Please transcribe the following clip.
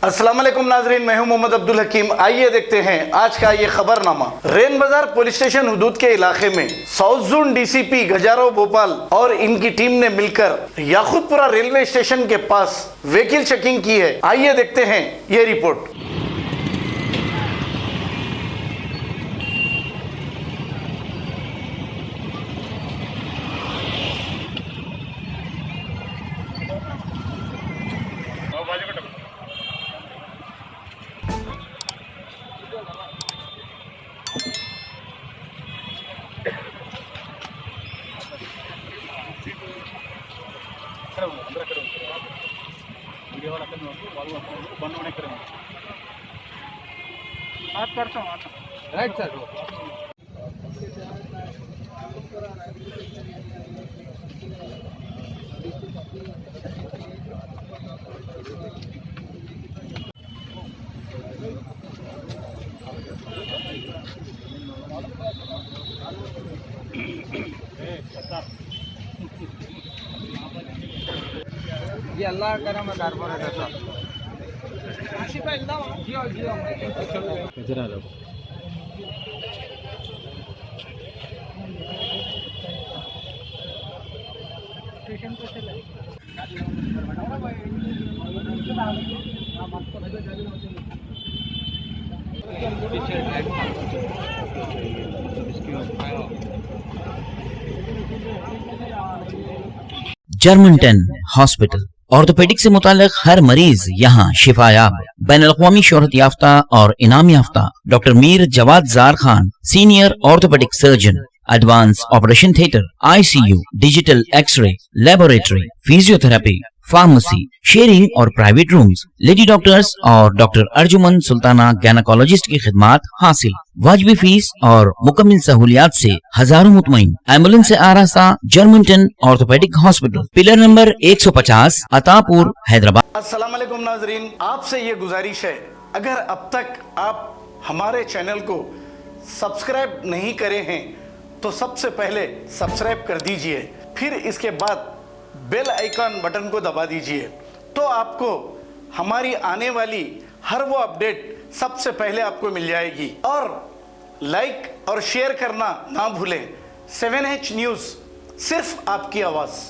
अस्सलाम वालेकुम नाजरीन, मैं हूं मोहम्मद अब्दुल हकीम। आइए देखते हैं आज का ये खबरनामा। रेन बाजार पुलिस स्टेशन हुदूद के इलाके में साउथ जोन डीसीपी गजारो भोपाल और इनकी टीम ने मिलकर याकूतपुरा रेलवे स्टेशन के पास व्हीकल चेकिंग की है। आइए देखते हैं ये रिपोर्ट। Right sir. ये अल्लाह करम है कारपोरेटर साहब। जर्मनटन हॉस्पिटल ऑर्थोपेडिक से मुताल्लिक हर मरीज यहाँ शिफायाब। बैनुल-अक़वामी शोहरत याफ्ता और इनाम याफ्ता doctor Mir Jawad Jar Khan, senior orthopaedic surgeon, advance operation theatre, ICU, digital x-ray, laboratory, physiotherapy, pharmacy, sharing और प्राइवेट रूम्स, लेडी डॉक्टर्स और डॉक्टर अर्जुमन सुल्ताना गायनेकोलॉजिस्ट की खिदमात हासिल। वाजबी फीस और मुकम्मल सहूलियात से हजारों मुतमईन। एम्बुलेंस से आरास्ता Germanton orthopaedic hospital, pillar number 150, Attapur, Hyderabad. अस्सलाम वालेकुम नाजरीन, आपसे ये गुजारिश है, अगर अब तक आप हमारे चैनल को सब्सक्राइब नहीं करे हैं तो सबसे पहले सब्सक्राइब कर दीजिए, फिर इसके बाद बेल आइकन बटन को दबा दीजिए, तो आपको हमारी आने वाली हर वो अपडेट सबसे पहले आपको मिल जाएगी। और लाइक और शेयर करना ना भूलें। 7H न्यूज़, सिर्फ आपकी आवाज़।